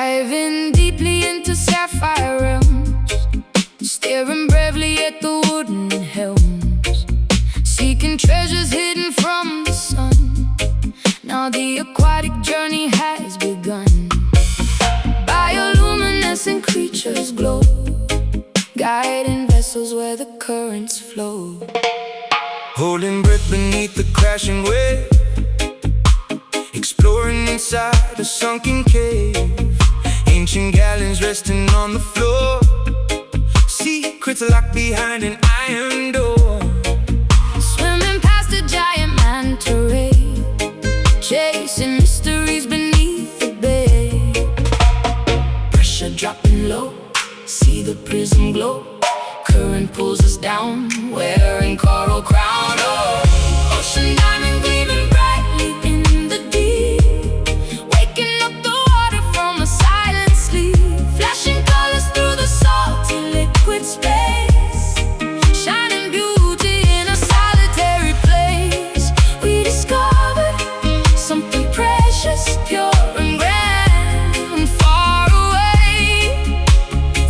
Diving deeply into sapphire realms, staring bravely at the wooden helms, seeking treasures hidden from the sun. Now the aquatic journey has begun. Bioluminescent creatures glow, guiding vessels where the currents flow. Holding breath beneath the crashing wave, exploring inside a sunken cave. Ancient galleons resting on the floor, secrets locked behind an iron door. Swimming past a giant manta ray, chasing mysteries beneath the bay. Pressure dropping low, see the prism glow. Current pulls us down, wearing coral crown. Oh, ocean diamond gleaming brightly in the deep, waking up the water from a silent sleep. Flashing colors through the salty liquid space, shining beauty in a solitary place. We discovered something precious, pure and grand, far away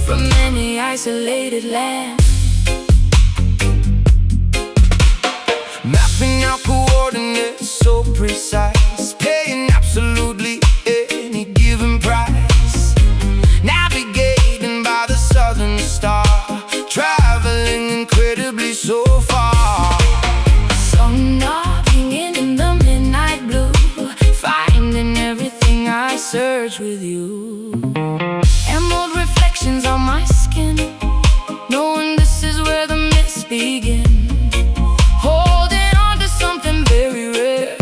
from any isolated land. Mapping out coordinates so precise, paying absolutely any given price. Navigating by the southern star, traveling incredibly so far. Sun knocking in the midnight blue, finding everything I search with you. Emerald reflections on my skin, knowing this is where the myths begin. Holding on to something very rare,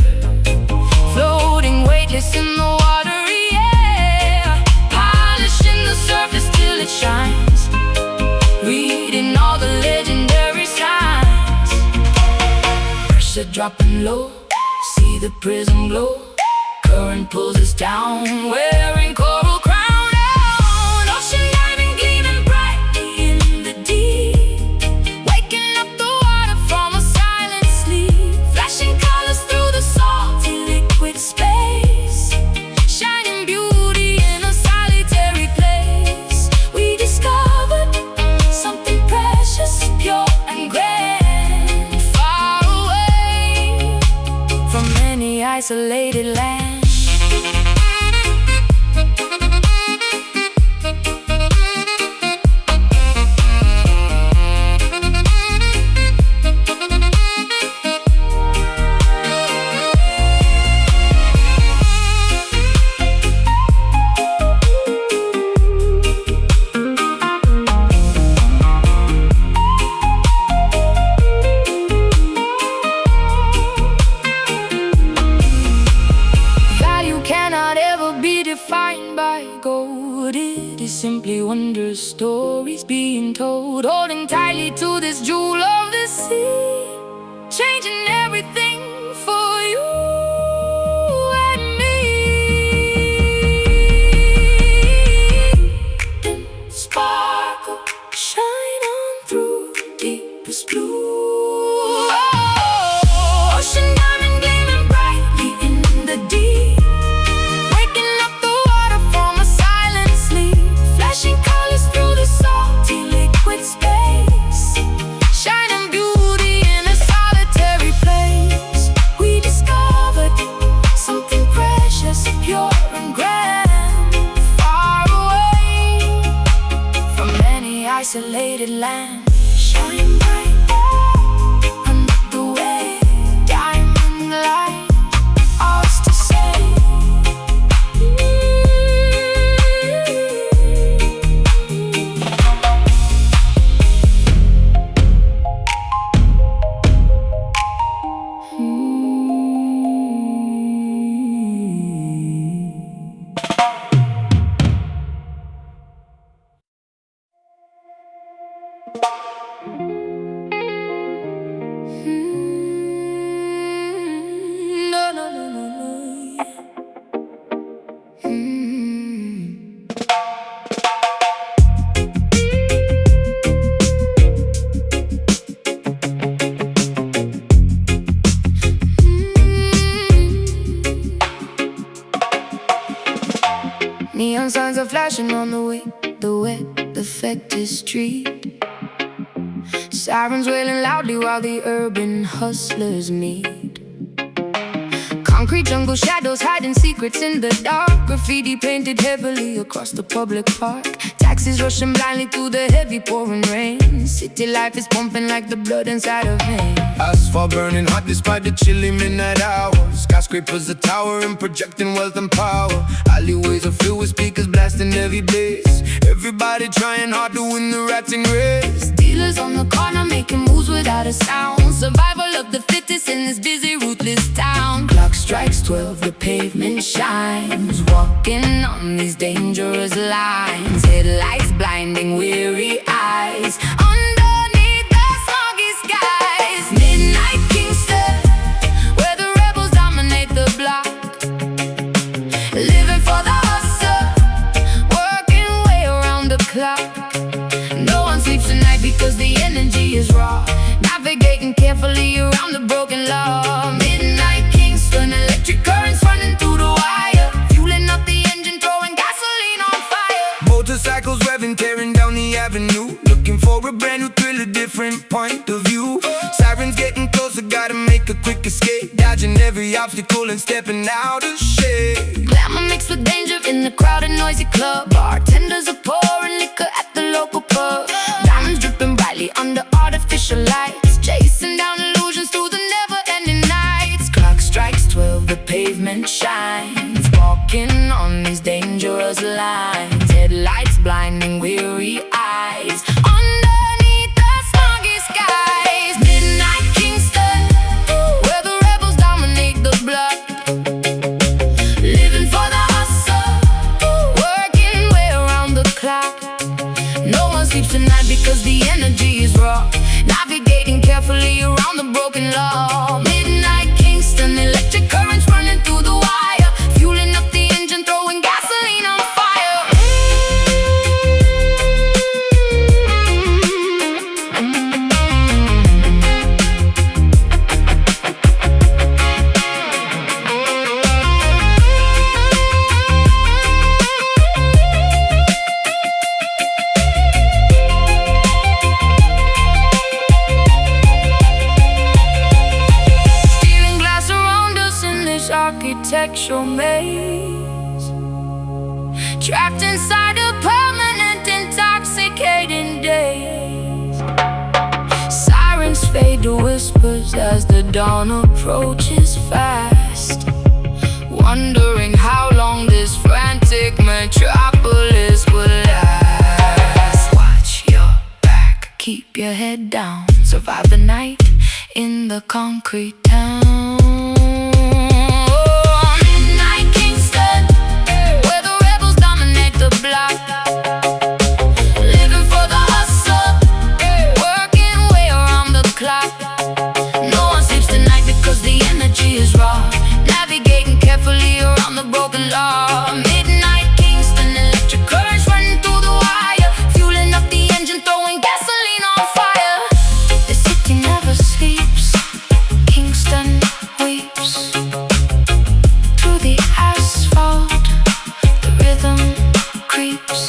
floating weightless in the watery air. Polishing the surface till it shines, reading all the legendary signs. Pressure dropping low, see the prism glow. Current pulls us down, wearing coral crown. Ocean diamond gleaming brightly in the deep, waking up the water from a silent sleep. Flashing colors through the salty liquid space, shining beauty in a solitary place. We discovered something precious, pure and grand, far away from any isolated land. Defined by gold, it is simply wondrous stories being told. Holding tightly to this jewel of the sea, changing everything for you and me. Sparkle, shine on through deepest blue. Oh, ocean diamond gleaming brightly in the deep, space, shining beauty in a solitary place. We discovered something precious, pure and grand, far away from any isolated land. Shine bright under the wave, diamond light, ours to say. Signs are flashing on the way, the wet, affected street. Sirens wailing loudly while the urban hustlers meet. Concrete jungle shadows hiding secrets in the dark. Graffiti painted heavily across the public park. Taxis rushing blindly through the heavy pouring rain. City life is pumping like the blood inside of veins. Asphalt burning hot despite the chilly midnight hours. Skyscrapers are towering, projecting wealth and power. Alleyways are filled with speakers blasting heavy bass. Everybody trying hard to win the ratting race. Dealers on the corner making moves without a sound. Survival of the fittest in this busy, ruthless town. Clock strikes 12, the pavement shines. Walking on these dangerous lines. Headlights blinding weary eyes. Underneath the smoggy skies. Midnight Kingston, where the rebels dominate the block. Living for the hustle, working way around the clock. No one sleeps tonight because the energy is raw. Navigating carefully around the broken law. Midnight Kingston, electric currents running through the wire. Fueling up the engine, throwing gasoline on fire. Motorcycles revving, tearing down the avenue. Looking for a brand new thrill, a different point of view. Sirens getting closer, gotta make a quick escape. Dodging every obstacle and stepping out of shade. Glamour mixed with danger in the crowded, noisy club. Bartenders are pouring liquor at the local pub. Diamonds dripping brightly under artificial lights. Chasing down illusions through the never-ending nights. Clock strikes 12, the pavement shines. Walking on these dangerous lines. Headlights blinding weary eyes. Underneath the smoggy skies. Midnight Kingston, where the rebels dominate the block. Living for the hustle, working way around the clock. No one sleeps tonight because the energy is raw. Navigating carefully around the broken law. Midnight Kingston, electric currents running through the wire. Fueling up the engine, throwing gasoline on fire. Architectural maze, trapped inside a permanent intoxicating daze. Sirens fade to whispers as the dawn approaches fast. Wondering how long this frantic metropolis will last. Watch your back, keep your head down. Survive the night in the concrete town. Navigating carefully around the broken law. Midnight Kingston, electric currents running through the wire. Fueling up the engine, throwing gasoline on fire. The city never sleeps, Kingston weeps. Through the asphalt, the rhythm creeps.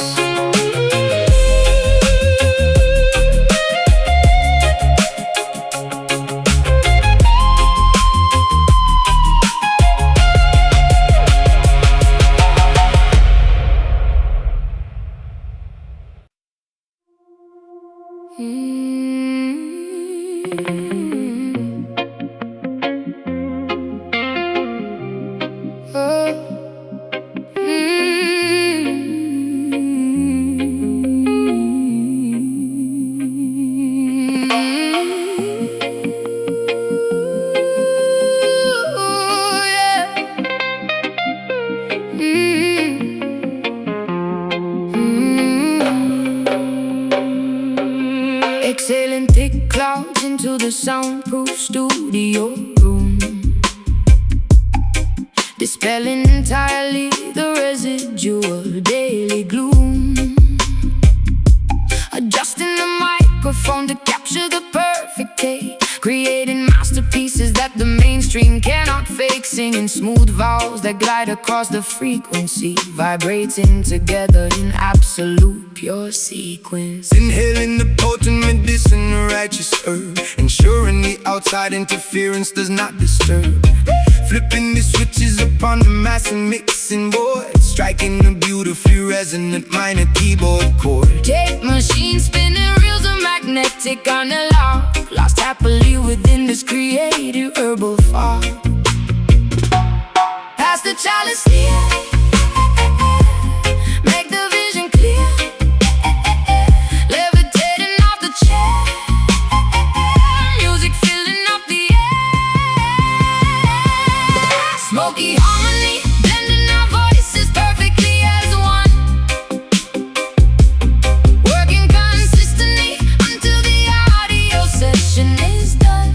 Exhaling thick clouds into the soundproof studio room, dispelling entirely the residual daily gloom. Adjusting the microphone to capture the perfect take, creating masterpieces that the mainstream mainstream cannot fake, singing smooth vowels that glide across the frequency, vibrating together in absolute pure sequence. Inhaling the potent medicine, a righteous herb, ensuring the outside interference does not disturb. Flipping the switches upon the mass and mixing board, striking a beautifully resonant minor keyboard chord. Tape machine spinning, reels are magnetic on the lock, lost happily within this creative herbal fog. Pass the chalice near, make the vision clear, levitating off the chair, music filling up the air. Smoky harmony, blending our voices perfectly as one, working consistently until the audio session is done.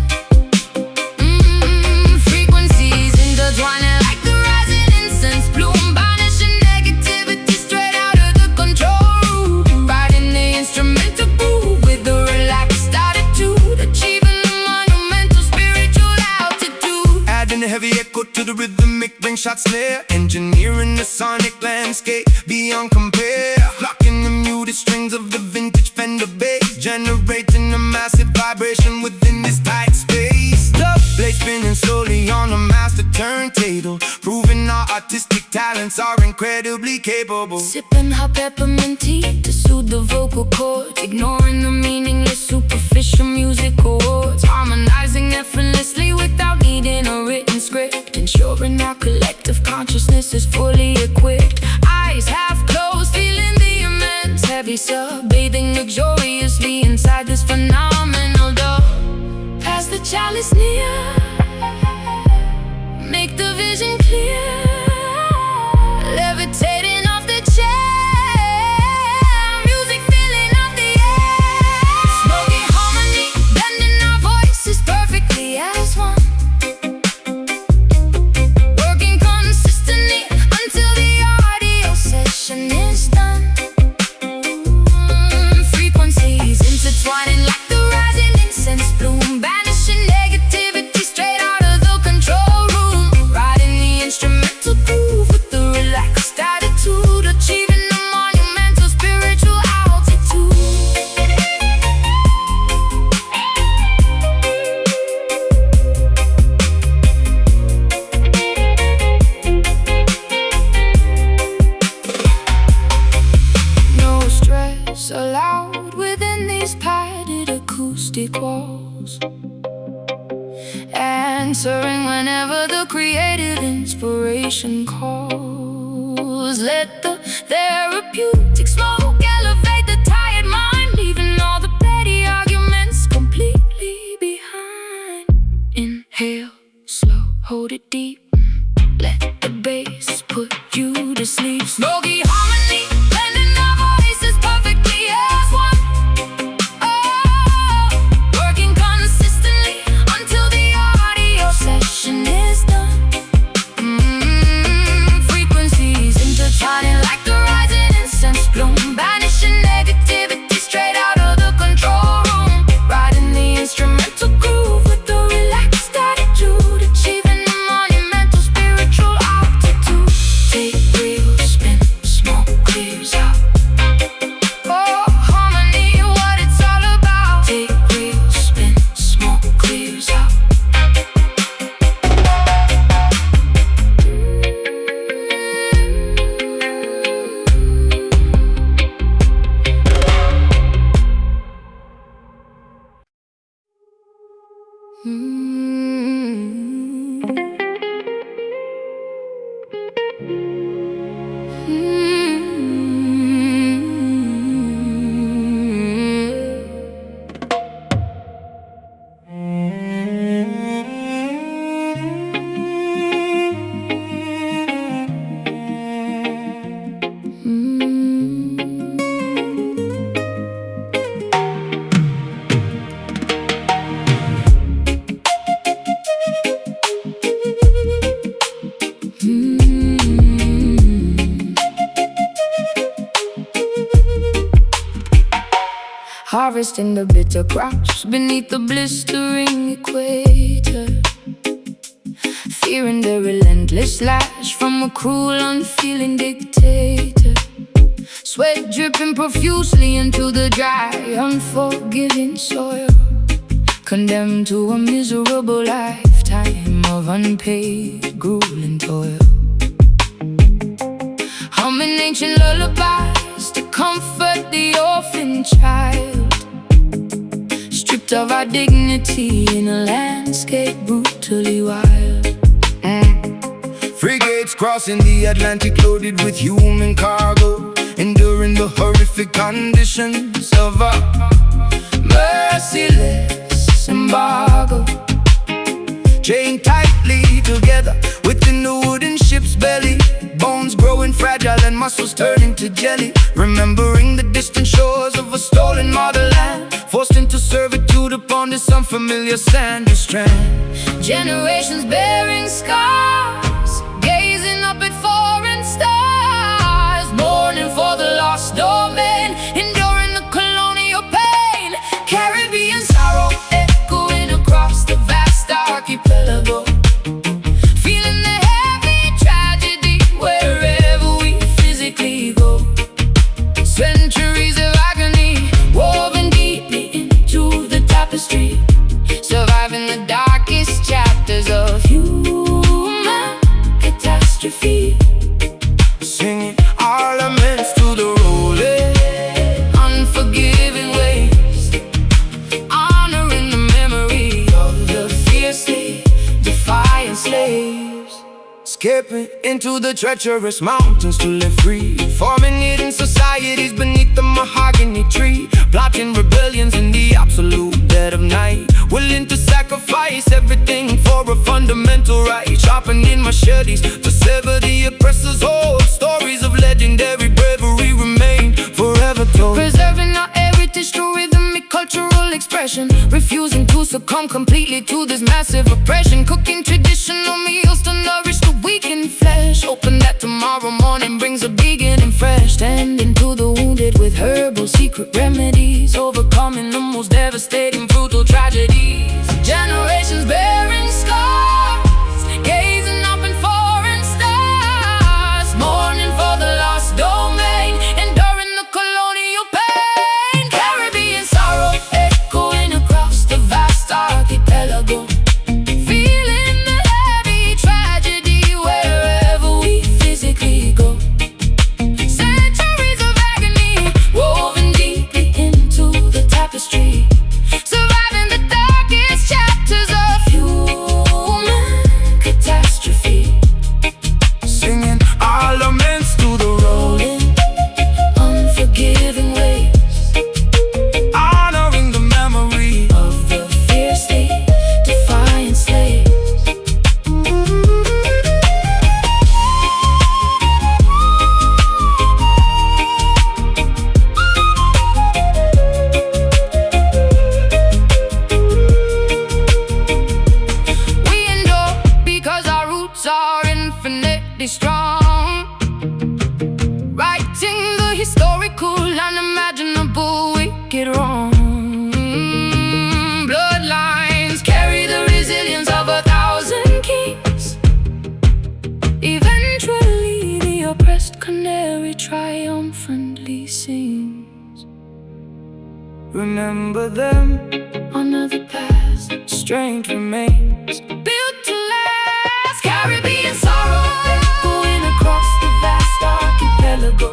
Frequencies intertwining like the rising incense bloom, banishing negativity straight out of the control room, riding the instrumental groove with a relaxed attitude, achieving the monumental spiritual altitude. Adding a heavy echo to the rhythmic ring shot snare, engineering the sonic landscape beyond compare. Locking the muted strings of the vintage Fender bass, generating a massive vibration within this tight space. The blade spinning slowly on a master turntable, proving our artistic talents are incredibly capable. Sipping hot peppermint tea to soothe the vocal cords, ignoring the meaningless superficial music awards, harmonizing effortlessly without needing a written script, ensuring our collective consciousness is fully equipped. Eyes half closed, feeling the immense heavy sub, bathing luxuriously inside this phenomenal dove. Pass the chalice near, make the vision clear, levitating off the chair, music filling up the air. Smoky harmony, blending our voices perfectly as one, working consistently until the audio session is done. Frequencies intertwining like the rising incense bloom, banishing negativity straight out of the control room, riding the instrumental groove with a relaxed attitude, achieving the monumental spiritual altitude. No stress allowed within these padded acoustic walls, answering whenever the creative inspiration calls. Let the therapeutic smoke elevate the tired mind, leaving all the petty arguments completely behind. Inhale slow, hold it deep, let the bass put you to sleep. Smoky harmony, blending our voices perfectly as one, working consistently until the audio session is done. Frequencies intertwining like the rising incense bloom, banishing negativity straight out of the control room, riding the instrumental groove with a relaxed attitude, achieving the monumental spiritual altitude. Take real spin, smoke clears out. Oh, harmony, what it's all about. Take real spin, smoke clears out. Harvesting the bitter crops beneath the blistering equator, fearing the relentless lash from a cruel, unfeeling dictator. Sweat dripping profusely into the dry, unforgiving soil, condemned to a miserable lifetime of unpaid, grueling toil. Humming ancient lullabies to comfort the orphan child, stripped of our dignity in a landscape brutally wild. Frigates crossing the Atlantic loaded with human cargo, enduring the horrific conditions of a merciless embargo. Chained tightly together within the wooden ship's belly, bones growing fragile and muscles turning to jelly. Remembering the distant shores of a stolen motherland, forced into servitude upon this unfamiliar sandy strand. Generations bearing scars, gazing up at foreign stars, mourning for the lost domain, enduring the colonial pain. Caribbean sorrow echoing across the vast archipelago, feeling the heavy tragedy wherever we physically go. Centuries of agony woven deeply into the tapestry, surviving the darkest chapters of human catastrophe. Singing our laments to the rolling, Unforgiving waves, honoring the memory of the fiercely defiant slaves. escaping into the treacherous mountains to live free, forming hidden societies beneath the mahogany tree, plotting rebellions in the absolute dead of night, willing to sacrifice everything for a fundamental right, sharpening machetes to sever the oppressor's hold. Stories of legendary bravery remain forever told, Preserving our heritage through rhythmic cultural expression, refusing to succumb completely to this massive oppression. Cooking traditional meals to nourish the weakened flesh, hoping that tomorrow morning brings a beginning fresh. Tending to the wounded with herbal secret remedies, overcoming the most devastating brutal tragedies. Generations bearing scars, gazing up in foreign stars, mourning for the lost domain, enduring the colonial pain. Caribbean sorrow echoing across the vast archipelago, feeling the heavy tragedy wherever we physically go. Centuries of agony woven deeply into the tapestry, surviving the darkest chapters of human catastrophe. singing our laments to the rolling, Unforgiving waves, honoring the memory of the fiercely defiant slaves. We endure because our roots are infinitely strong, righting the historical, unimaginable wicked wrong. Bloodlines carry the resilience of 1,000 kings. Eventually the oppressed canary triumphantly sings. remember them. Honor the past, Strength remains. built to last. Caribbean sorrow echoing across the vast archipelago,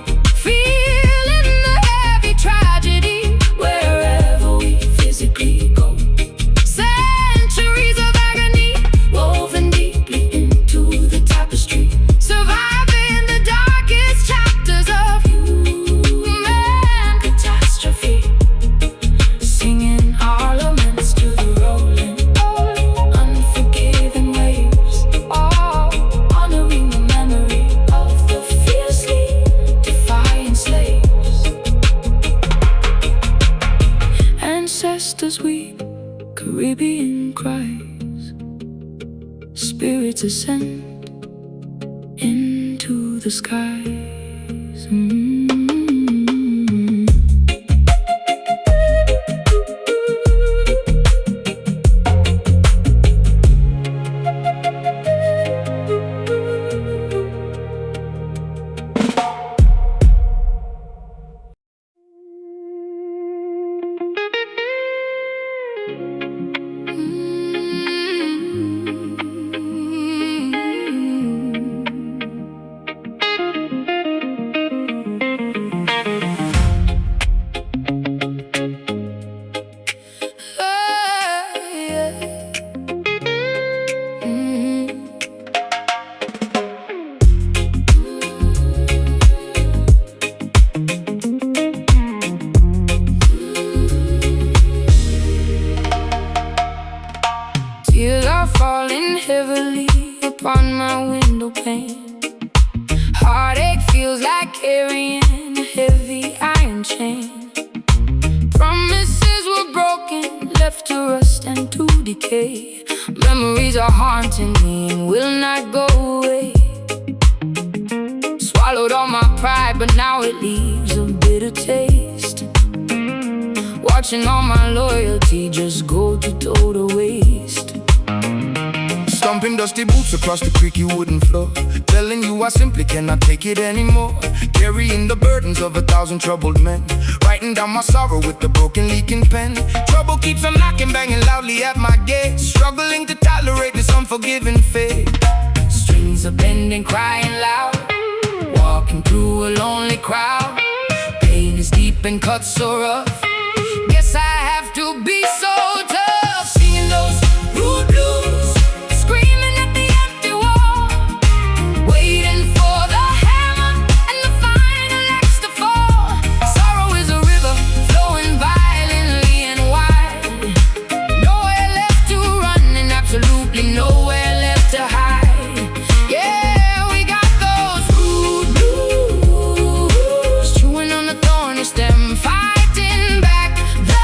feeling the heavy tragedy wherever we physically go. Centuries of agony woven deeply into the tapestry, surviving the darkest chapters of human catastrophe. Singing our laments to the rolling, unforgiving waves, honoring the memory of the fiercely defiant slaves. Ancestors weep, Caribbean cries, spirits ascend into the skies. and chain. Promises were broken, left to rust and to decay. Memories are haunting me and will not go away. Swallowed all my pride, but now it leaves a bitter taste. Watching all my loyalty just go to total waste. Stomping dusty boots across the creaky wooden floor, telling you I simply cannot take it anymore. Carrying the burdens of 1,000 troubled men, writing down my sorrow with the broken leaking pen. Trouble keeps on knocking, banging loudly at my gate, struggling to tolerate this unforgiving fate. Strings are bending, crying loud, walking through a lonely crowd. Pain is deep and cuts so rough, guess I have to be so tough. Singing those rude blues, screaming at the empty wall, waiting for the hammer and the final axe to fall. Sorrow is a river flowing violently and wide, nowhere left to run and absolutely nowhere left to hide. Yeah, we got those rude blues, chewing on the thorny stem, fighting back the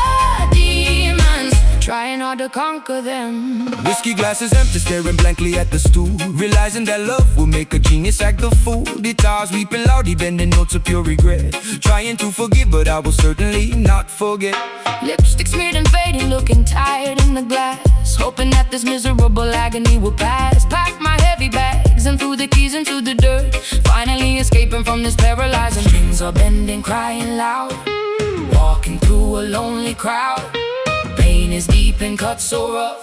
demons, trying hard to conquer them. Whiskey glasses empty, staring blankly at the stool, realizing that love will make a genius act the fool. Guitars weeping loudly, bending notes of pure regret, trying to forgive, but I will certainly not forget. Lipstick smeared and fading, looking tired in the glass, hoping that this miserable agony will pass. Pack my heavy bags and threw the keys into the dirt, finally escaping from this paralyzing. Strings are bending, crying loud, walking through a lonely crowd. Pain is deep and cuts so rough,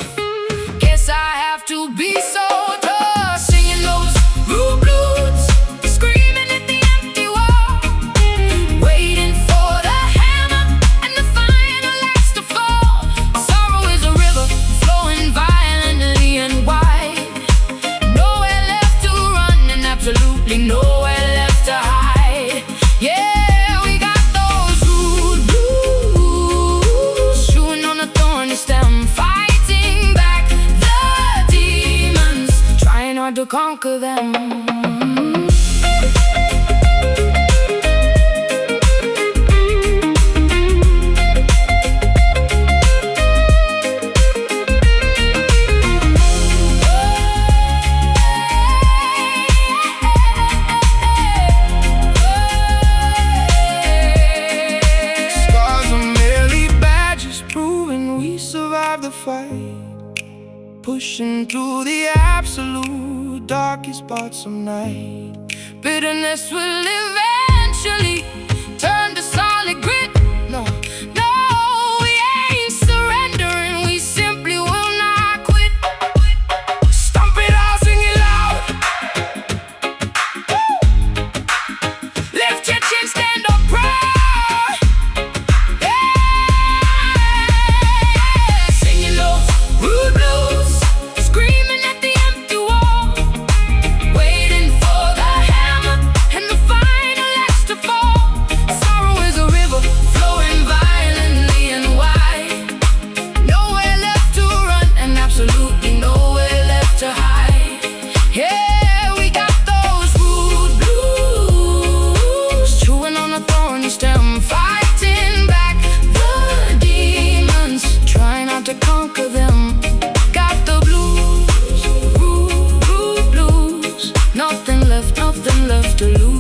guess I have to be so tough. Singing those rude blues, screaming at the empty wall, waiting for the hammer and the final axe to fall. Sorrow is a river flowing violently and wide, nowhere left to run and absolutely nowhere left to hide. Yeah, we got those rude blues, chewing on a thorny stem, fighting back the demons, trying hard to conquer them. Scars are merely badges, proving we survived the fight, pushing through the absolute darkest parts of night. Bitterness will eventually turn to solid grit. No, no, we ain't surrendering, we simply will not quit. Stomp it out, sing it loud. Lift your chin, stand up proud. Yeah. Singing those rude blues, screaming at the empty wall, waiting for the hammer and the final axe to fall. Sorrow is a river flowing violently and wide, nowhere left to run and absolutely nowhere left to hide. Yeah, we got those rude blues, chewing on a thorny stem, fighting back the demons, trying not to conquer them. Got the blues, rude blues, nothing left to lose.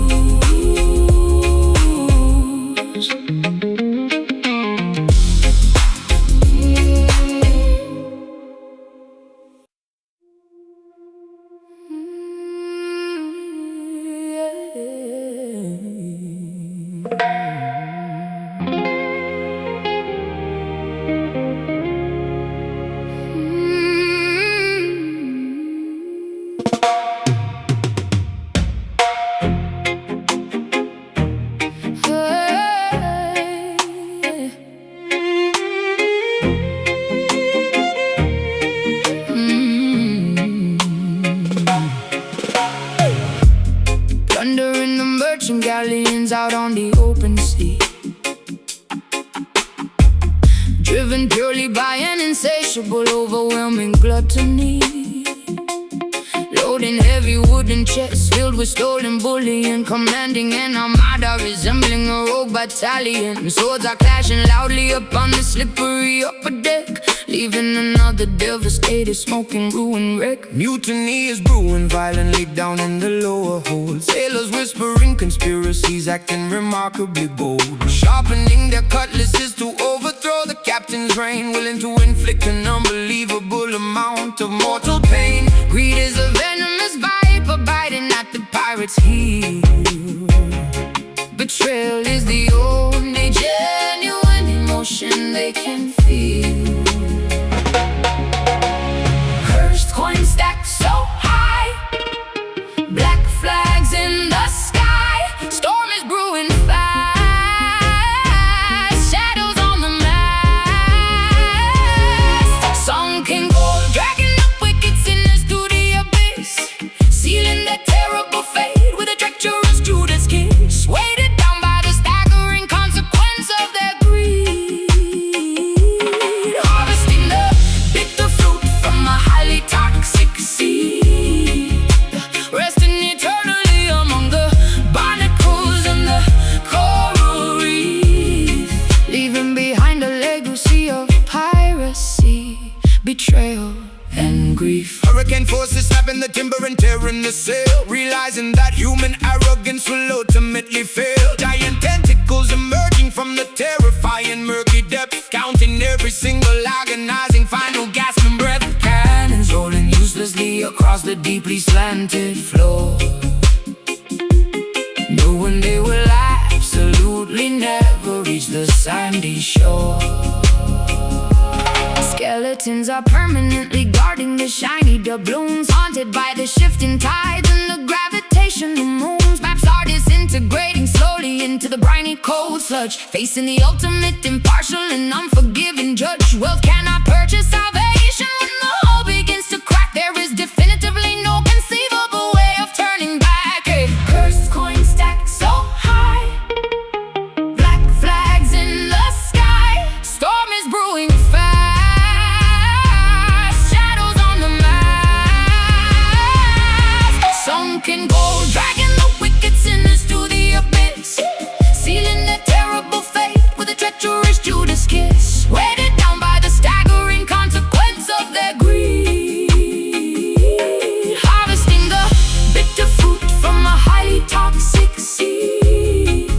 Plundering the merchant galleons out on the open sea, driven purely by an insatiable, overwhelming gluttony. Loaded holding heavy wooden chests filled with stolen bullion, commanding an armada resembling a rogue battalion. Swords are clashing loudly upon the slippery upper deck, leaving another devastated, smoking ruin wreck. Mutiny is brewing violently down in the lower hold. Sailors whispering conspiracies, acting remarkably bold, sharpening their cutlasses to overthrow the captain's reign, willing to inflict an unbelievable amount of mortal pain. Greed is a venomous viper biting at the pirate's heel. Betrayal is the only genuine emotion they can feel. Cursed coins stacked so high, black flags in the sky. Storm is brewing fast, shadows on the mast. Sunken gold dragging up wicked sinners to the abyss, sealing their terrible fate with a treacherous Judas kiss. Weighted down by the staggering consequence of their greed, harvesting the bitter fruit from a highly toxic seed, resting eternally among the barnacles and the coral reef, leaving behind a legacy of piracy, betrayal, and grief. Hurricane forces snapping the timber and tearing the sail, realizing that human arrogance will ultimately fail. Giant tentacles emerging from the terrifying murky depths, counting every single agonizing final gasping breath. Cannons rolling uselessly across the deeply slanted floor, knowing they will absolutely never reach the sandy shore. Skeletons are permanently guarding the shiny doubloons, haunted by the shifting tides and the gravitational moons. Maps are disintegrating slowly into the briny cold sludge, facing the ultimate impartial and unforgiving judge. Wealth cannot purchase salvation. When the hull begins to crack, there is definitively no conceivable way of turning back. Hey. Cursed coins stacked so high, black flags in the sky. Storm is brewing fast, sunken gold dragging the wicked sinners to the abyss, sealing their terrible fate with a treacherous Judas kiss. Weighted down by the staggering consequence of their greed, harvesting the bitter fruit from a highly toxic seed,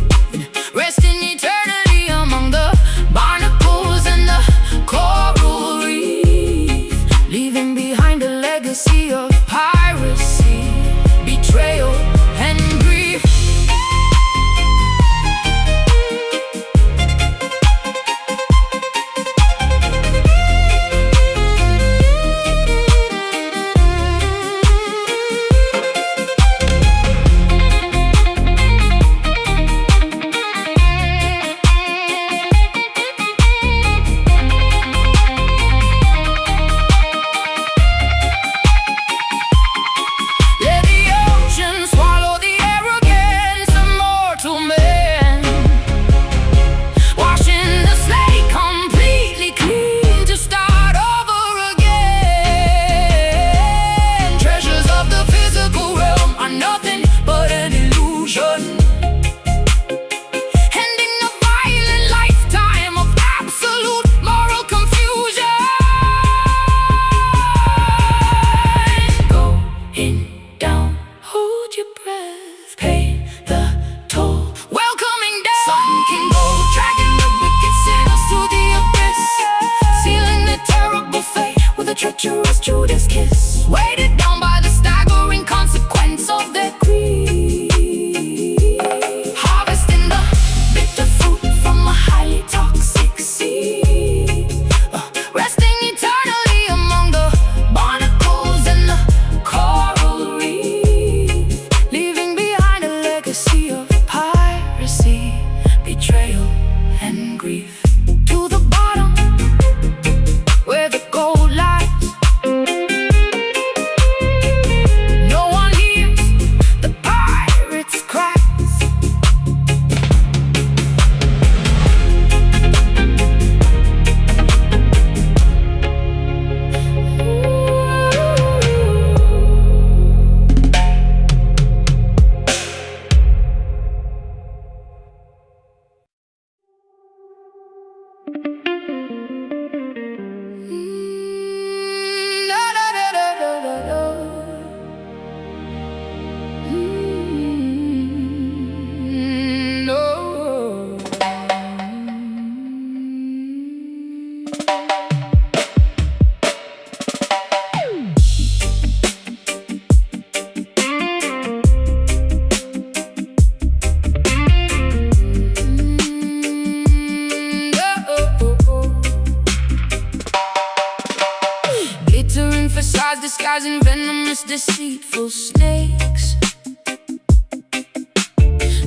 resting eternally among the barnacles and the coral reef, leaving behind a legacy of piracy, betrayal, and grief. Treacherous Judas kiss, weighted down by the staggering consequence of their greed, harvesting the bitter fruit from a highly toxic seed, resting eternally among the barnacles and the coral reef, leaving behind a legacy of piracy, betrayal, and grief. To the bottom, where the gold lies, disguising venomous, deceitful snakes,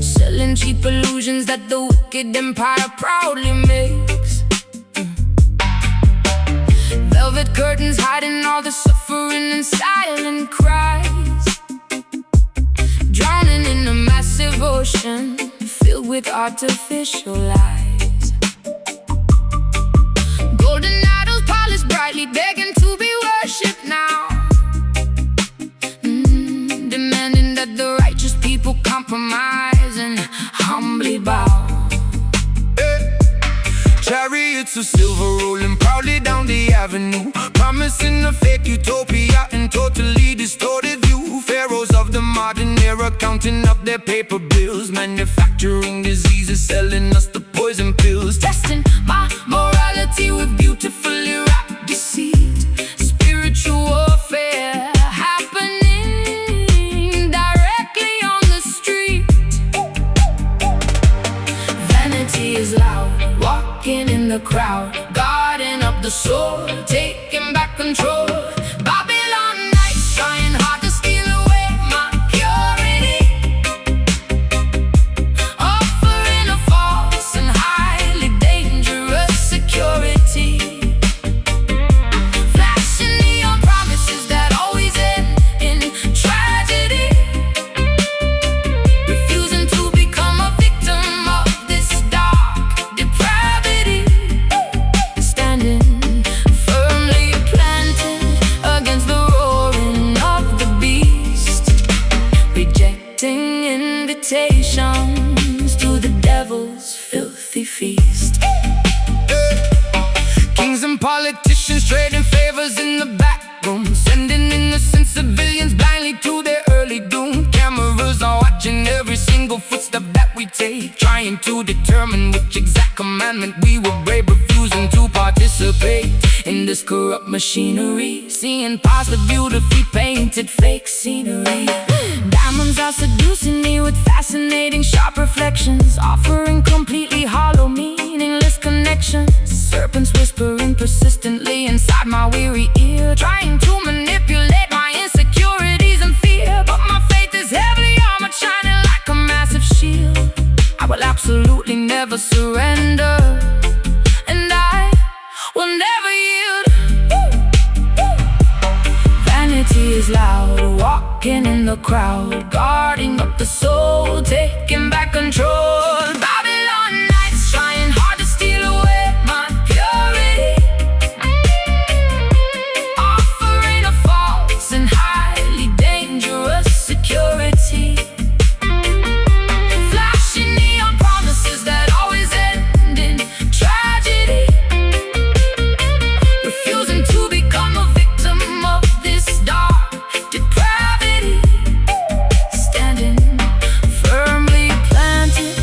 selling cheap illusions that the wicked empire proudly makes. Velvet curtains hiding all the suffering and silent cries, drowning in a massive ocean filled with artificial lies. Golden idols polished brightly, begging to be worshipped now, demanding that the righteous people compromise and humbly bow. Chariots of silver rolling proudly down the avenue, promising a fake utopia and totally distorted view. Pharaohs of the modern era counting up their paper bills, manufacturing diseases, selling us the poison pills, Testing my morality with beautifully wrapped deceit. Spiritual warfare happening directly on the street. Vanity is loud, walking in the crowd, guarding up the soul, taking back control. Babylon nights trying hard to steal away my purity, offering a false and highly dangerous security, flashing neon promises that always end in tragedy, refusing to become a victim of this dark depravity, standing firmly planted against the roaring of the beast, rejecting invitations to the devil's filthy feast. Kings and politicians trading favors in the back room, sending innocent civilians blindly to their early doom. Cameras are watching every single footstep that we take, trying to determine which exact commandment we will break, refusing to participate in this corrupt machinery, seeing past the beautifully painted fake scenery. Diamonds are seducing me with fascinating sharp reflections, offering completely hollow, meaningless connections. Serpents whispering persistently inside my weary ear, trying to manipulate my insecurities and fear. But my faith is heavily armored, shining like a massive shield. I will absolutely never surrender, and I will never yield. Vanity is loud, walking in the crowd, guarding up the soul, taking back control. Babylon nights trying hard to steal away my purity, offering a false and highly dangerous security, flashing neon promises that always end in tragedy, refusing to become a victim of this dark depravity, standing firmly planted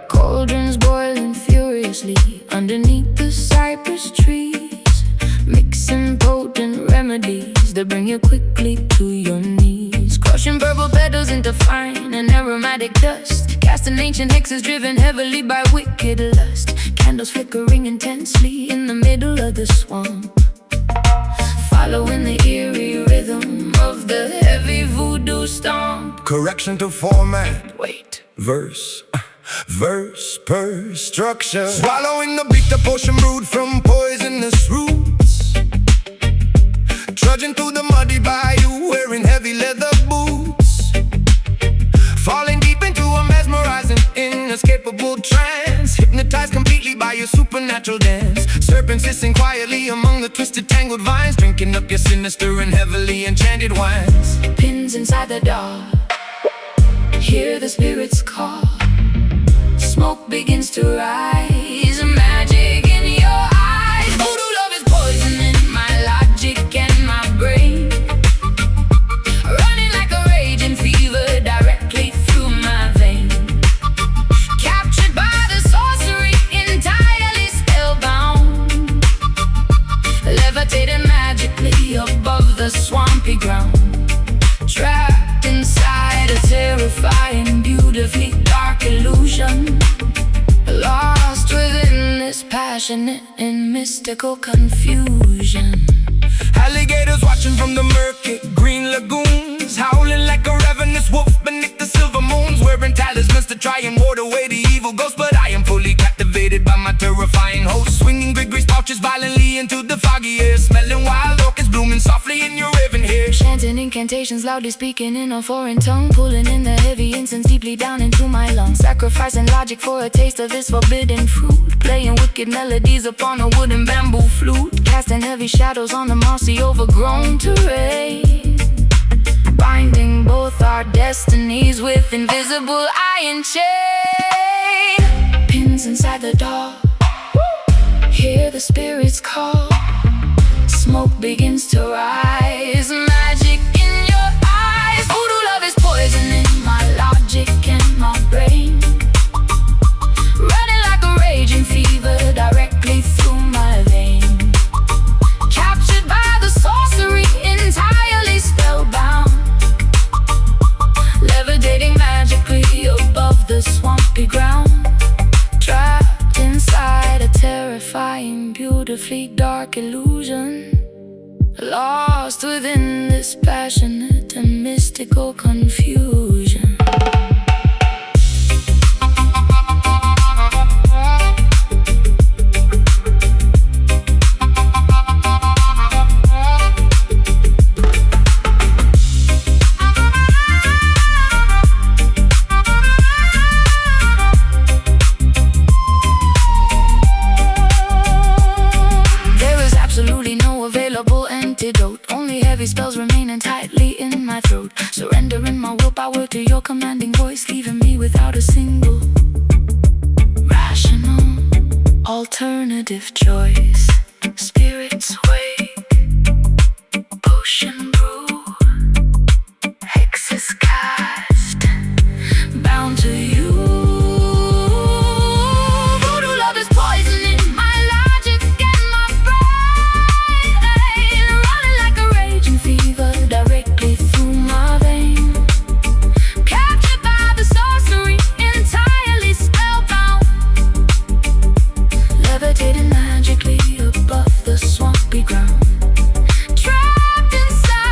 Cauldrons boiling furiously underneath the cypress trees, mixing potent remedies that bring you quickly to your knees. Crushing purple petals into fine and aromatic dust, casting ancient hexes driven heavily by wicked lust. Candles flickering intensely in the middle of the swamp, following the eerie rhythm of the heavy voodoo stomp. Correction to format. Wait. Verse per structure. Swallowing the beat, the potion brewed from poisonous roots. Trudging through the muddy bayou, wearing heavy leather boots. Falling deep into a mesmerizing, inescapable trance. Hypnotized completely by your supernatural dance. Serpents hissing quietly among the twisted, tangled vines, drinking up your sinister and heavily enchanted wines. Pins inside the dark, hear the spirits call. Smoke begins to rise, magic in your eyes. Voodoo love is poisoning my logic and my brain, running like a raging fever directly through my vein. Captured by the sorcery, entirely spellbound, levitating magically above the swampy ground. Trapped inside a terrifying, beautifully dark illusion, lost within this passionate and mystical confusion. Alligators watching from the murky green lagoons, howling like a ravenous wolf beneath the silver moons, wearing talismans to try and ward away the evil ghost. But I am fully captivated by my terrifying host, swinging big pouches violently into the foggy air, smelling wild orchids blooming softly in your raven hair. Chanting incantations, loudly speaking in a foreign tongue, pulling in the heavy incense deeply down into my lungs. Sacrificing logic for a taste of this forbidden fruit, playing wicked melodies upon a wooden bamboo flute, casting heavy shadows on the mossy overgrown terrain, binding both our destinies with invisible iron chain. Pins inside the dark, hear the spirits call. Smoke begins to rise, magic in your eyes. Voodoo love is poisoning my logic and my brain, running like a raging fever directly through my vein. Captured by the sorcery, entirely spellbound, levitating magically above the swampy ground. Trapped inside a terrifying, beautifully dark illusion, lost within this passionate and mystical confusion. Only heavy spells remaining tightly in my throat, surrendering my willpower to your commanding voice, leaving me without a single rational alternative choice. Spirits wake, potion brew, hexes cast, bound to you. Voodoo love is poisoning my logic and my brain, running like a raging fever directly through my vein. Captured by the sorcery, entirely spellbound, levitating magically above the swampy ground. Trapped inside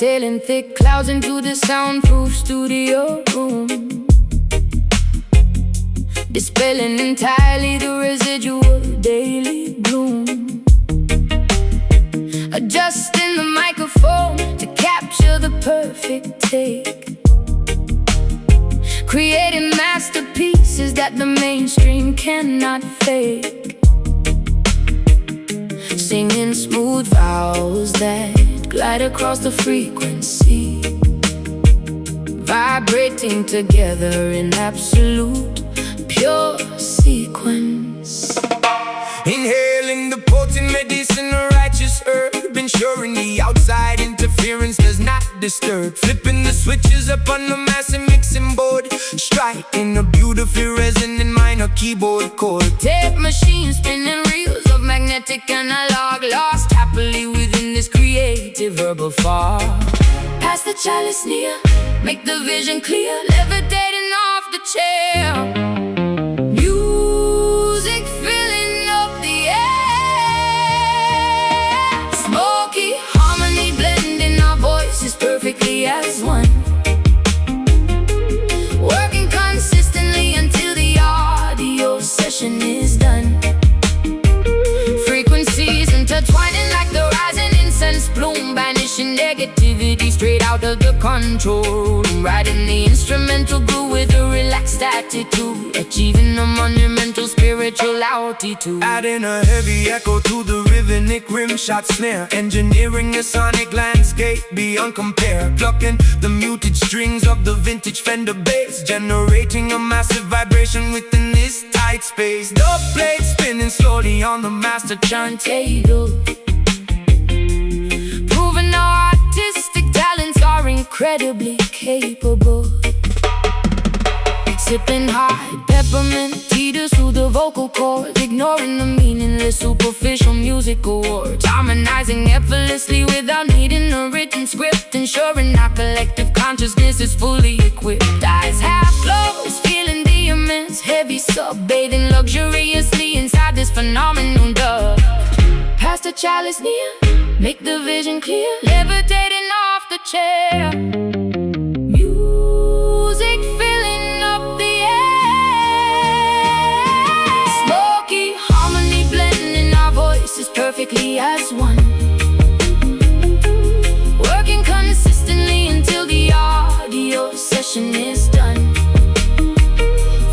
exhaling thick clouds into the soundproof studio room, dispelling entirely the residual daily gloom. Adjusting the microphone to capture the perfect take, creating masterpieces that the mainstream cannot fake. Singing smooth vowels that glide across the frequency, vibrating together in absolute pure sequence. Inhaling the potent medicine of righteous herb, ensuring the outside interference does not disturb. Flipping the switches up on the massive mixing board, striking a beautifully resonant minor keyboard chord. Tape machine spinning reels of magnetic analog, lost happily within this creative verbal fog. Pass the chalice near, make the vision clear, levitating off the chair. Music filling up the air, smoky harmony blending our voices perfectly as one, working consistently until the audio session is done. Frequencies intertwining like the rising incense bloom, banishing negativity straight out of the control room. Riding the instrumental groove with a relaxed attitude, achieving a monumental spiritual altitude. Adding a heavy echo to the rhythmic rimshot snare, engineering a sonic landscape beyond compare. Plucking the muted strings of the vintage Fender bass, generating a massive vibration within this tight space. Dub plate spinning slowly on the master turntable, proving our artistic talents are incredibly capable. Sipping hard peppermint tea to soothe the vocal cords, ignoring the meaningless superficial music awards. Harmonizing effortlessly without needing a written script, ensuring our collective consciousness is fully equipped. Eyes half closed, feeling the immense heavy sub, bathing luxuriously inside this phenomenal dub. Pass the chalice near, make the vision clear, levitating off the chair. Music filling up the air, smoky harmony blending our voices perfectly as one, working consistently until the audio session is done.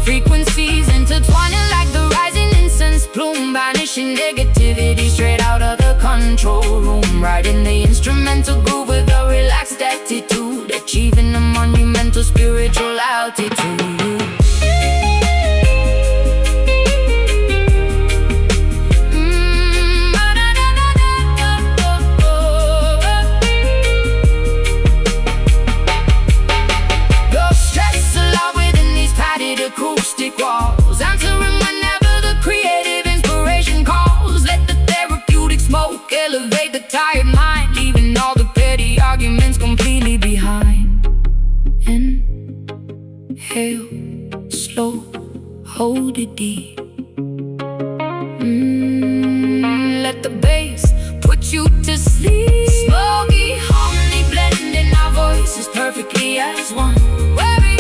Frequencies intertwining like the rising incense plume, banishing negativity straight out of the control room. Riding the instrumental groove with a relaxed attitude, achieving a monumental spiritual altitude. Acoustic walls, answering whenever the creative inspiration calls. Let the therapeutic smoke elevate the tired mind, leaving all the petty arguments completely behind. Inhale, slow, hold it deep. Let the bass put you to sleep. Smoky harmony blending our voices perfectly as one, working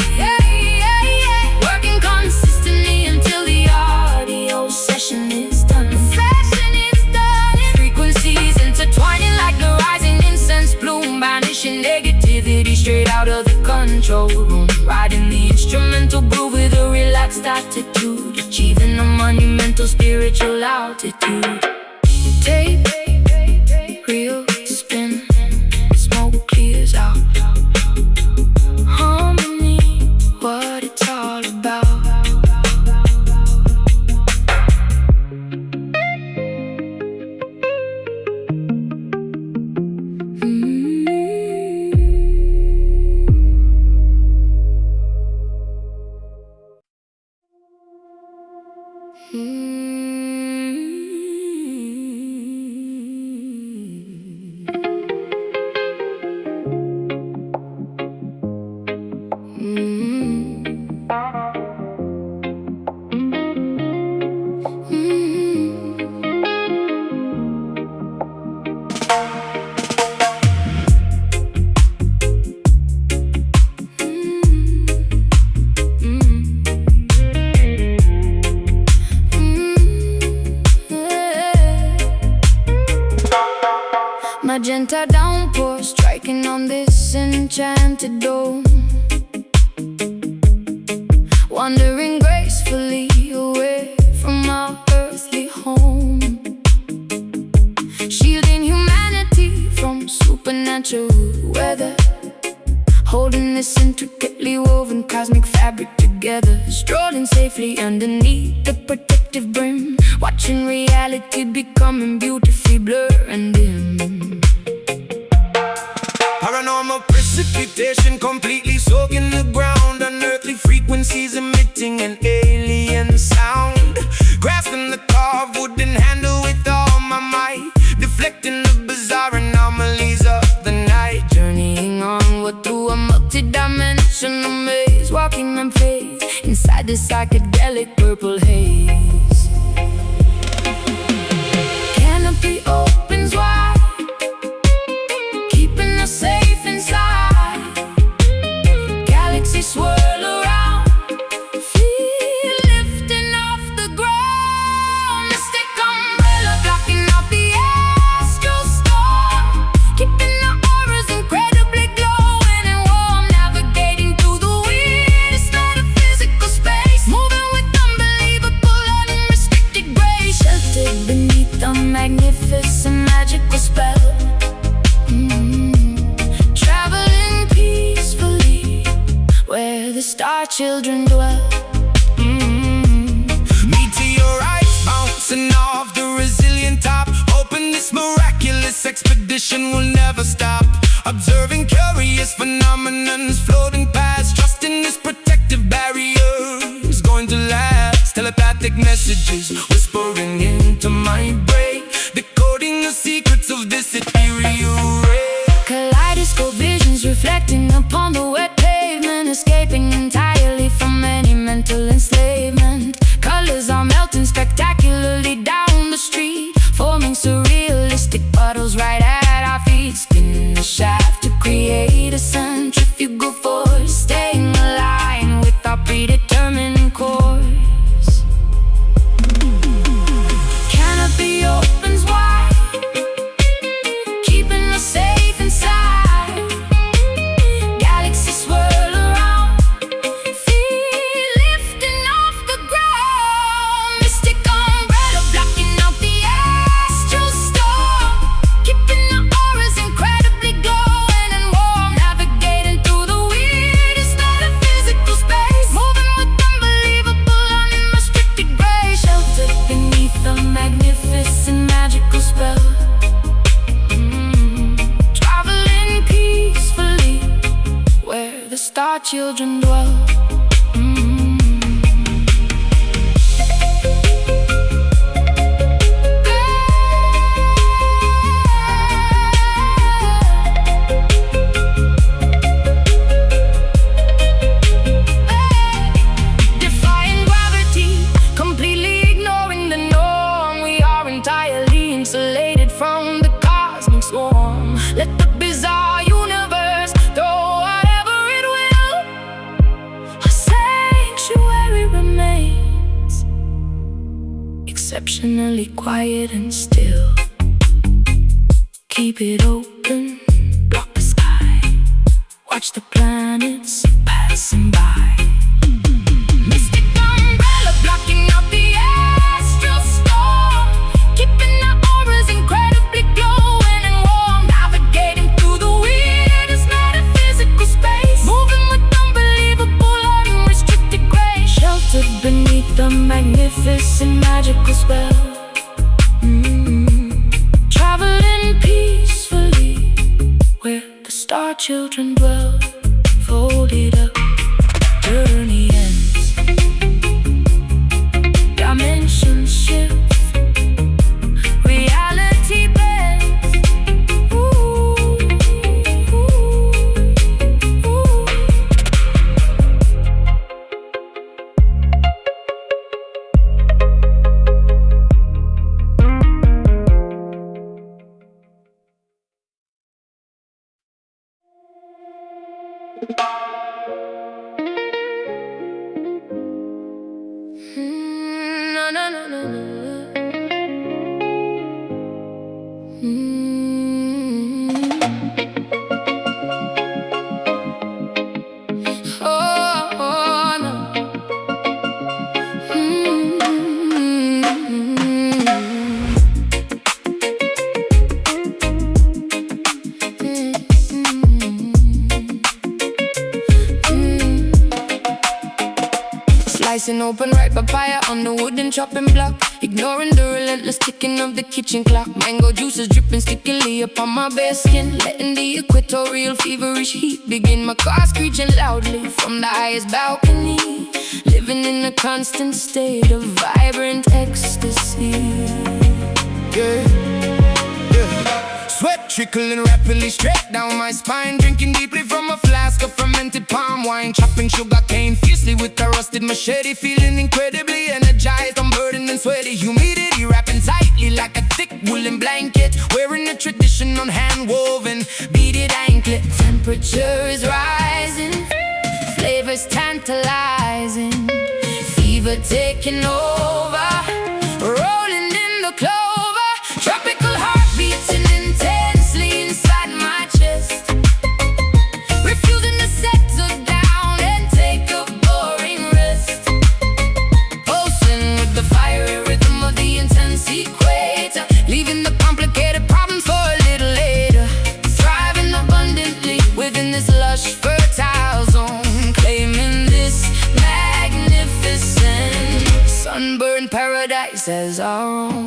consistently until the audio session is done. Frequencies intertwining like the rising incense bloom, banishing negativity straight out of the control room. Riding the instrumental groove with a relaxed attitude, achieving a monumental spiritual altitude. Tape, reel, spin, smoke clears out. Harmony, what it's all about. magenta downpour striking on this enchanted dome, wandering gracefully away from our earthly home, shielding humanity from supernatural weather, holding this intricately woven cosmic fabric together, strolling safely underneath the protective brim, watching reality becoming beautifully blur and dim. Paranormal precipitation completely soaking the ground, unearthly frequencies emitting an alien sound, grasping the carved wooden handle with all my might, deflecting the bizarre anomalies of the night, Journeying onward through a multi-dimensional maze, walking on faith inside the psychedelic purple haze. Canopy opens wide, keeping us safe inside. Galaxies swirl around, feel lifting off the ground. Mystic umbrella blocking out the astral storm, keeping our auras incredibly glowing and warm, navigating through the weirdest metaphysical space, moving with unbelievable unrestricted grace, sheltered beneath the magnificent magical spell. Traveling peacefully where the star children dwell. Meteorites bouncing off the resilient top, hoping this miraculous expedition will never stop. Observing curious phenomenons floating past, trusting this protective barrier is going to last. Telepathic messages whispering into my brain, decoding the secrets of this ethereal ray. Kaleidoscope visions reflecting upon the wet pavement, escaping entirely from any mental enslavement. Colors are melting spectacularly down the street, forming surrealistic puddles right at our feet, spinning the shaft to create a centrifugal force, staying aligned with our predetermined course. Canopy opens wide, keeping us safe inside. Galaxies swirl around, feel lifting off the ground. Mystic umbrella blocking out the astral storm, keeping our auras incredibly glowing and warm, navigating through the weirdest metaphysical space, moving with unbelievable unrestricted grace, sheltered beneath the magnificent magical spell. Traveling peacefully where the star children dwell. Defying gravity, completely ignoring the norm, we are entirely insulated from the cosmic swarm. Let the bizarre universe throw whatever it will, a sanctuary remains, exceptionally quiet and still. Keep it open, block the sky, watch the planets passing by. Mystic umbrella blocking out the astral storm, keeping our auras incredibly glowing and warm, navigating through the weirdest metaphysical space, moving with unbelievable unrestricted grace, sheltered beneath the magnificent magical spell. Traveling peacefully where the star children dwell, folded up, journey ends, dimensions shift, reality bends. Ooh, ooh, ooh. Slicing open ripe papaya on the wooden chopping block, ignoring the relentless ticking of the kitchen clock. Mango juices dripping stickily upon my bare skin, letting the equatorial feverish heat begin. My car screeching loudly from the highest balcony, living in a constant state of vibrant ecstasy. Yeah. Sweat trickling rapidly straight down my spine, drinking deeply from a flask of fermented palm wine, chopping sugar cane fiercely with a rusted machete, feeling incredibly energized, unburdened and sweaty. Humidity wrapping tightly like a thick woolen blanket, wearing a traditional hand-woven beaded anklet. Temperature is rising, flavors tantalizing, fever taking over, rolling in the clover, tropical heartbeats intensely inside my chest, refusing to settle down and take a boring rest, pulsing with the fiery rhythm of the intense equator, leaving the complicated problems for a little later, thriving abundantly within this lush fertile zone, claiming this magnificent sunburned paradise as our own.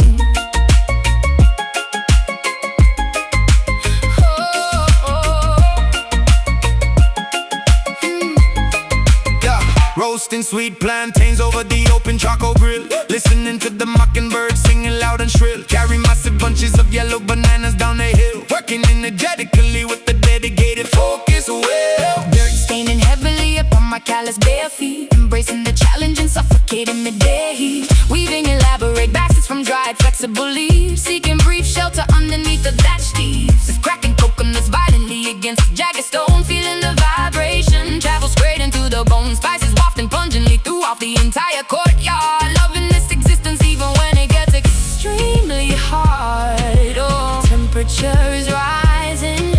Roasting sweet plantains over the open charcoal grill, listening to the mockingbird singing loud and shrill. Carry massive bunches of yellow bananas down the hill, working energetically with the dedicated focus will. Dirt staining heavily upon my callous bare feet, embracing the challenge and suffocating midday heat, weaving elaborate baskets from dried flexible leaves, seeking brief shelter underneath the thatched eaves, cracking coconuts violently against the jagged stone, feeling the vibration travel straight into the bone, spices wafting pungently throughout the entire courtyard, loving this existence even when it gets extremely hard. Oh, temperature is rising,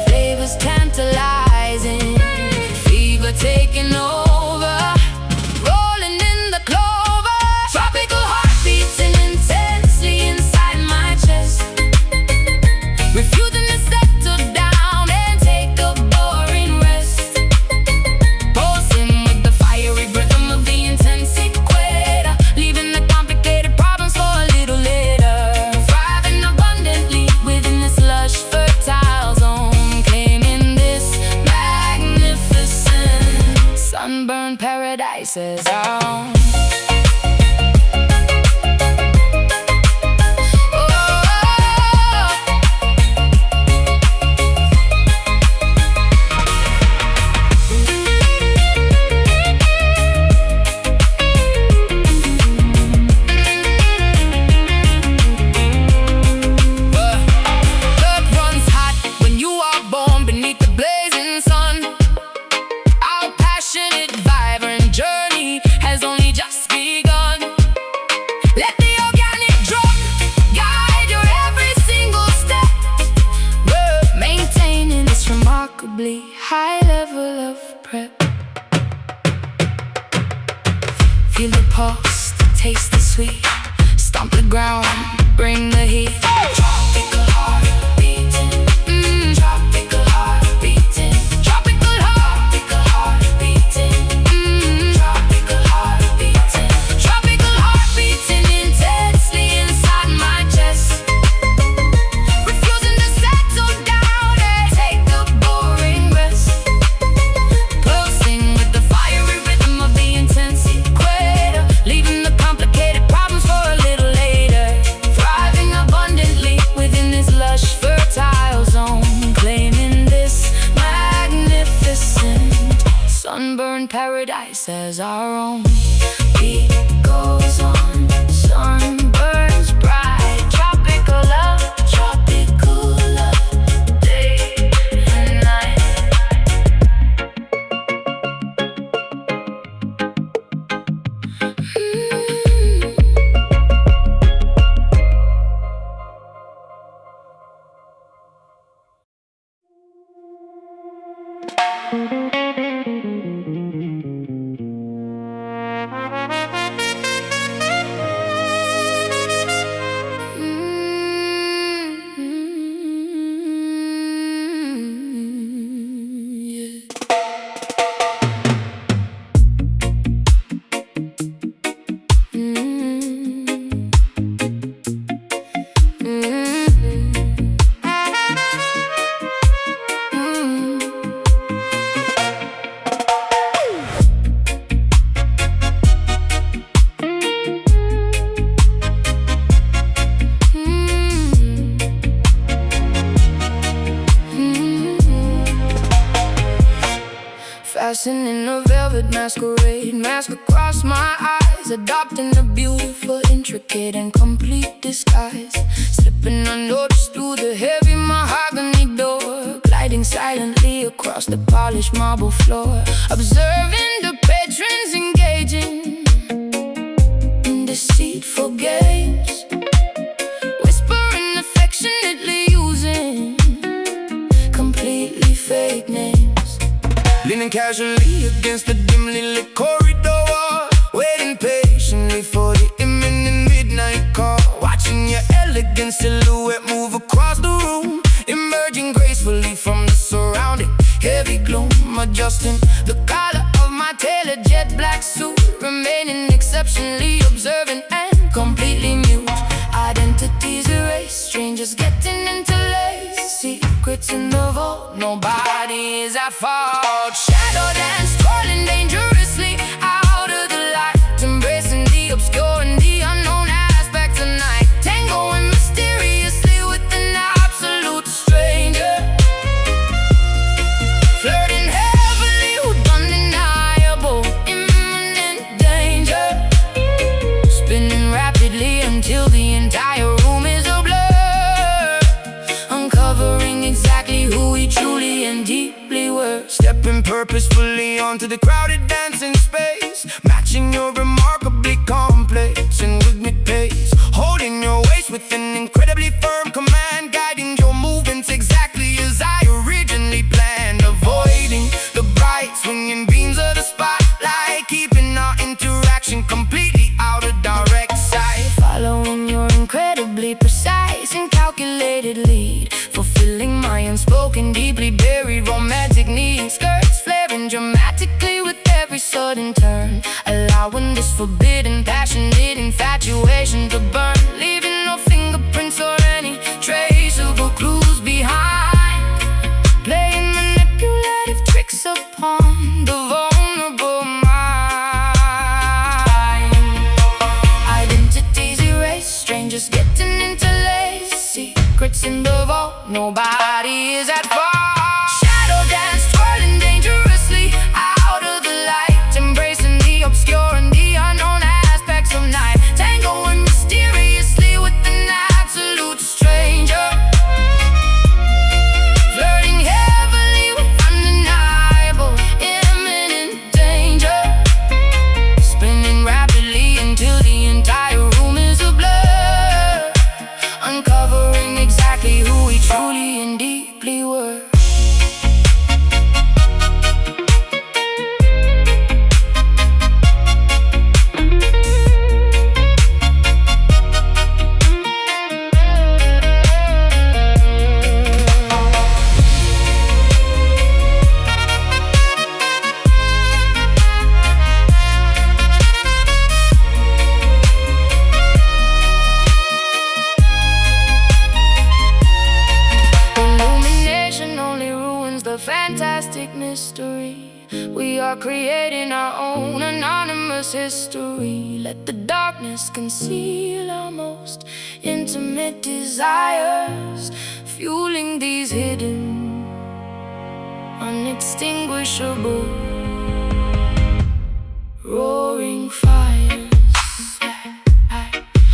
flavors tantalizing, fever taking over, rolling in the clover, tropical heartbeats intensely inside my chest, refusing to settle down and take a boring rest, pulsing with the fiery rhythm of the intense equator, leaving the complicated problems for a little later, thriving abundantly within this lush fertile zone, claiming this magnificent sunburned paradise as our own. High level of prep, feel the pulse, taste the sweet, stomp the ground, bring the heat. Tropical heart beating, tropical heart beating, tropical heart beating, tropical heart beating, tropical heart beating intensely inside my chest, refusing to settle down and take a boring rest, pulsing with the fiery rhythm of the intense equator, leaving the complicated problems for a little later, thriving abundantly within this lush fertile zone, claiming this magnificent sunburned paradise as our own. Beat goes on, sun burns bright, tropical love, day and night. Dancing in a velvet masquerade, mask across my eyes, adopting a beautiful, intricate, and complete disguise. Slipping unnoticed through the heavy mahogany door, gliding silently across the polished marble floor, observing the patrons engaging in deceitful games, whispering affectionately, using completely fake names. Leaning casually against the dimly lit corridor, waiting patiently for the imminent midnight call. Watching your elegant silhouette move across the room, emerging gracefully from the surrounding heavy gloom. Adjusting the collar of my tailored jet black suit, remaining exceptionally observant and completely mute. Identities erased, strangers getting interlaced, secrets in the vault, nobody is at fault. Shadow dance, twirling dangerously out of the light, embracing the obscure and the unknown aspects of night, tangoing mysteriously with an absolute stranger, flirting heavily with undeniable imminent danger, spinning rapidly until the entire room is a blur, uncovering exactly who we truly and deeply were. Stepping purposefully onto the crowded dancing space, matching your remarkably complex and rhythmic pace, holding your waist with an incredibly firm command, guiding your movements exactly as I originally planned, avoiding the bright swinging beams of the spotlight, keeping our interaction completely out of direct sight. Following your incredibly precise and calculated lead, fulfilling my unspoken, deeply buried romantic needs. Skirts flaring dramatically with every sudden turn, allowing this forbidden, passionate infatuation to burn, leaving no fingerprints or any traceable clues behind, playing manipulative tricks upon the vulnerable mind. Identities erased, strangers getting interlaced, secrets in the vault, nobody is at fault. Shadow dance, twirling dangerously out of the light, embracing the obscure and the unknown aspects of night, tangoing mysteriously with an absolute stranger, flirting heavily with undeniable imminent danger, spinning rapidly until the entire room is a blur, uncovering exactly who we truly and deeply were. Fantastic mystery, we are creating our own anonymous history. Let the darkness conceal our most intimate desires, fueling these hidden, unextinguishable, roaring fires.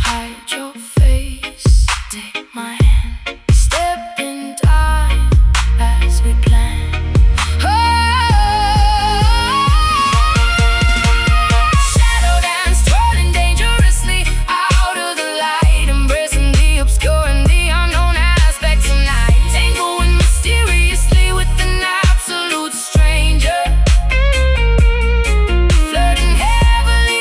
Hide your face, take my hand, step in time as we plan. Flirting heavily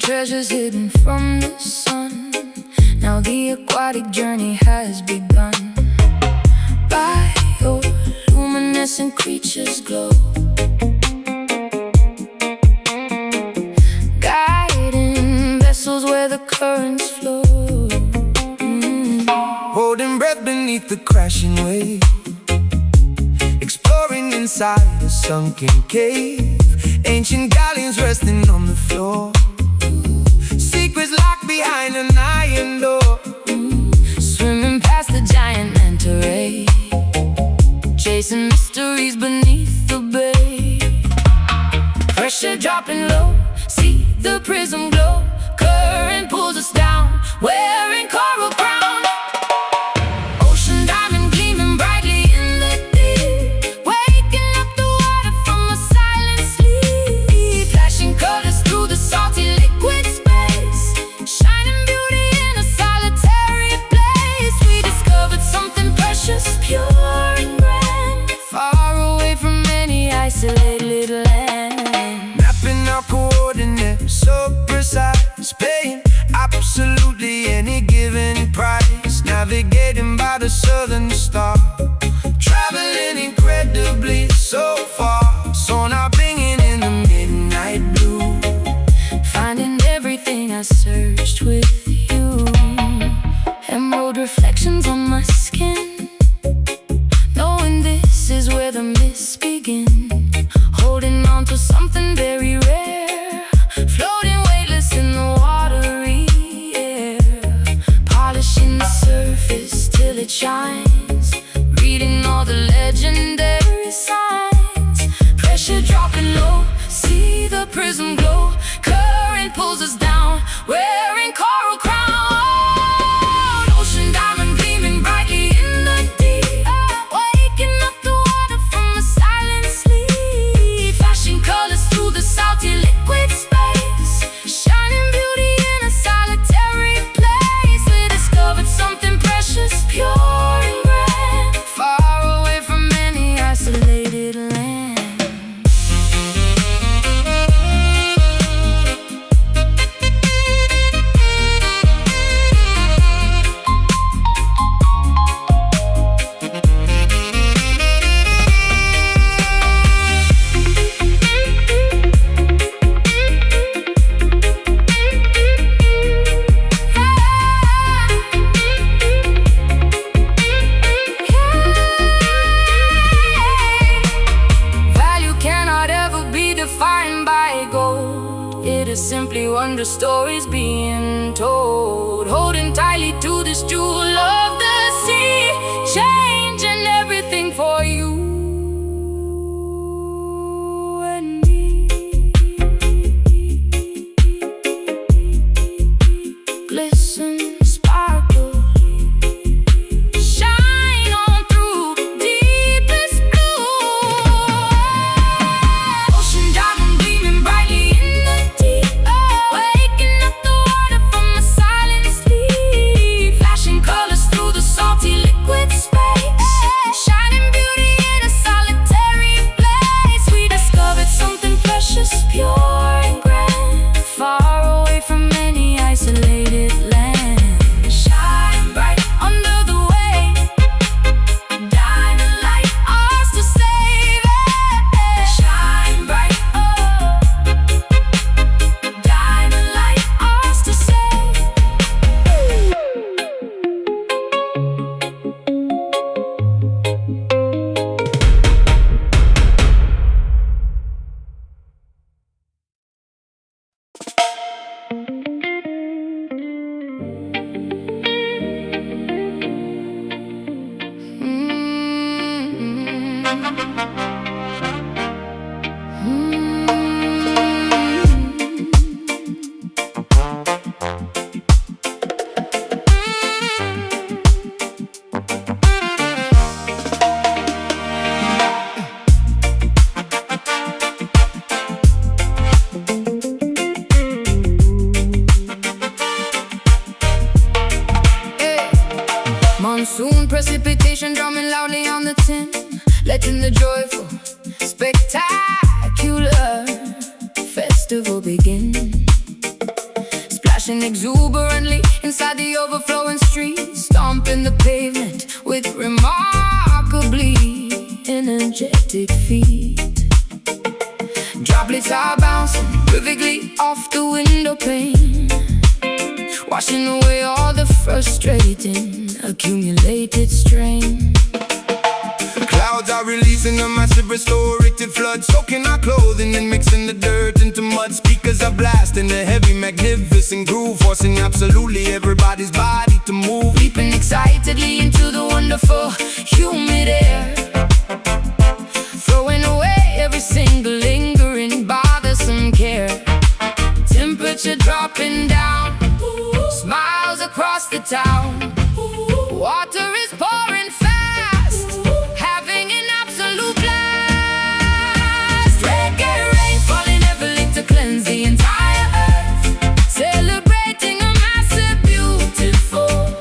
treasures hidden from the sun. Now the aquatic journey has begun. Bioluminescent creatures glow, guiding vessels where the currents flow. Holding breath beneath the crashing wave, exploring inside a sunken cave. Ancient galleons resting on the floor, secrets locked behind an iron door. Swimming past the giant manta ray, chasing mysteries beneath the bay. Pressure dropping low, see the prism glow. Current pulls us down, wearing coral crown. Ocean diamond gleaming brightly in the deep, waking up the water from a silent sleep. Flashing colors through the salty liquid space, shining beauty in a solitary place. We discovered something precious, pure and grand, far away from any isolated land. Mapping our coordinates so precise, paying absolutely any given price. Navigating by the southern star, traveling incredibly so far. Sonar binging in the midnight blue, Finding everything I searched with you. Emerald reflections on my skin, knowing this is where the mists begin. Holding on to something very rare, floating weightless in the watery air. Polishing the surface till it shines, reading all the legendary signs. Pressure dropping low, see the prism glow. Current pulls us down, wearing coral crown. Ocean diamond gleaming brightly in the deep, waking up the water from a silent sleep. Flashing colors through the salty liquid space, shining beauty in a solitary place. We discovered something precious, pure and grand, far away from any isolated land. Value cannot ever be defined by gold. It is simply wonder stories being told. Holding tightly to this jewel of the sea, changing everything for you and me. Glisten, sparkle, shine on through deepest blue. Ocean diamond gleaming brightly in the deep, waking up the water from a silent sleep. Flashing colors through the salty liquid space, shining beauty in a solitary place. We discovered something precious, pure and grand, far away from any isolated land. Shine bright under the wave, diamond light, ours to save it. Shine bright, oh, diamond light, ours to save. Monsoon precipitation drumming loudly on the tin, letting the joyful, spectacular festival begin. Dashing exuberantly inside the overflowing street, stomping the pavement with remarkably energetic feet. Droplets are bouncing perfectly off the window pane, washing away all the frustrating accumulated strain. Clouds are releasing a massive restorative flood, soaking our clothing and mixing the dirt into mud. Speakers are blasting a heavy, magnificent groove, forcing absolutely everybody's body to move. Leaping excitedly into the wonderful humid air, throwing away every single lingering, bothersome care. Temperature dropping down, smiles across the town. Water is pouring fast, having an absolute blast. Reggae rain falling heavily to cleanse the entire earth, celebrating a massive, beautiful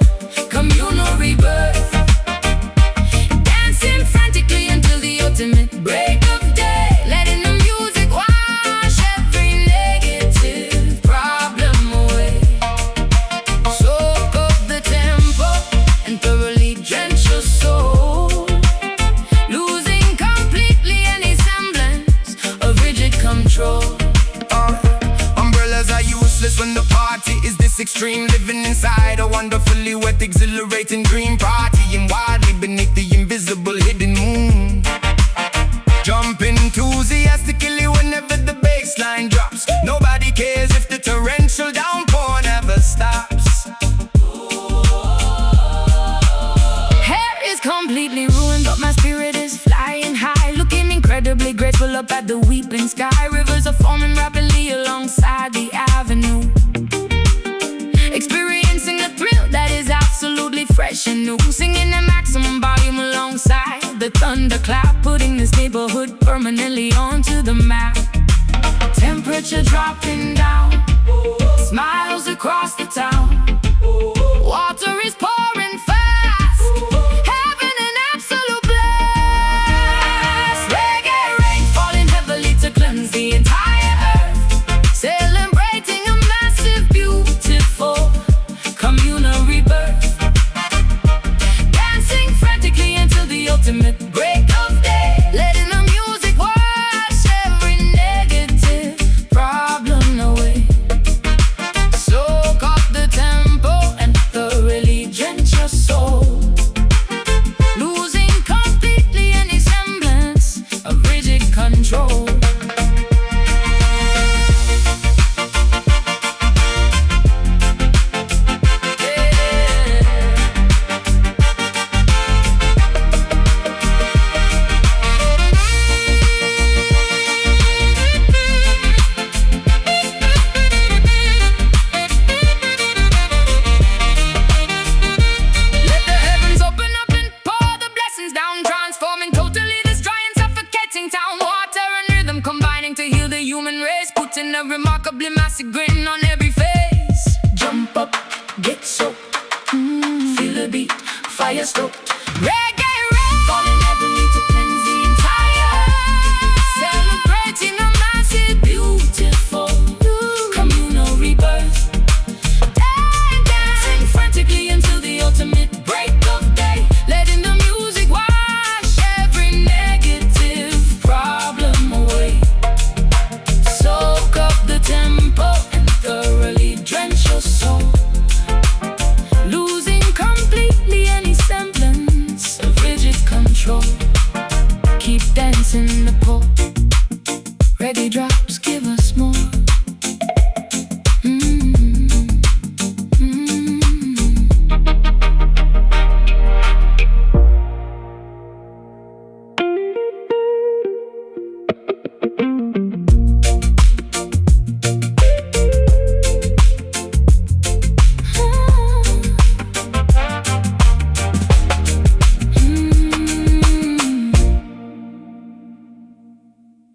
communal rebirth. Dancing frantically until the ultimate break of day, letting the music wash every negative problem away. Soak up the tempo and thoroughly drench your soul, losing completely any semblance of rigid control. Umbrellas are useless when the party is this extreme. Living inside a wonderfully wet, exhilarating dream, partying wildly beneath the invisible hidden moon. Jumping enthusiastically whenever the bass line drops. Nobody cares if the torrential downpour never stops. Hair is completely ruined, but my spirit is flying high, looking incredibly graceful up at the weeping sky. Rivers are forming rapidly alongside the avenue, experiencing a thrill that is absolutely fresh and new. Singing at maximum volume alongside the thunderclap, putting this neighborhood permanently onto the map. Temperature dropping down, smiles across the town. Water is pouring fast, having an absolute blast. Reggae rain falling heavily to cleanse the entire earth, celebrating a massive, beautiful communal rebirth. Dancing frantically until the ultimate break of day, letting the music wash every negative problem away. Soak up the tempo and thoroughly drench your soul, losing completely any semblance of rigid control. Let the heavens open up and pour the blessings down, transforming totally this dry and suffocating town. Water and rhythm combining to heal the human race, putting a remarkably massive grin on every face. Jump up, get soaked, feel the beat, fire stoked. Reggae rain falling heavily to cleanse the entire earth, celebrating a massive, beautiful communal rebirth. Dancing frantically until the ultimate break of day, letting the music wash every negative problem away. Soak up the tempo and thoroughly drench your soul, losing completely any semblance of rigid control. Keep dancing the pole.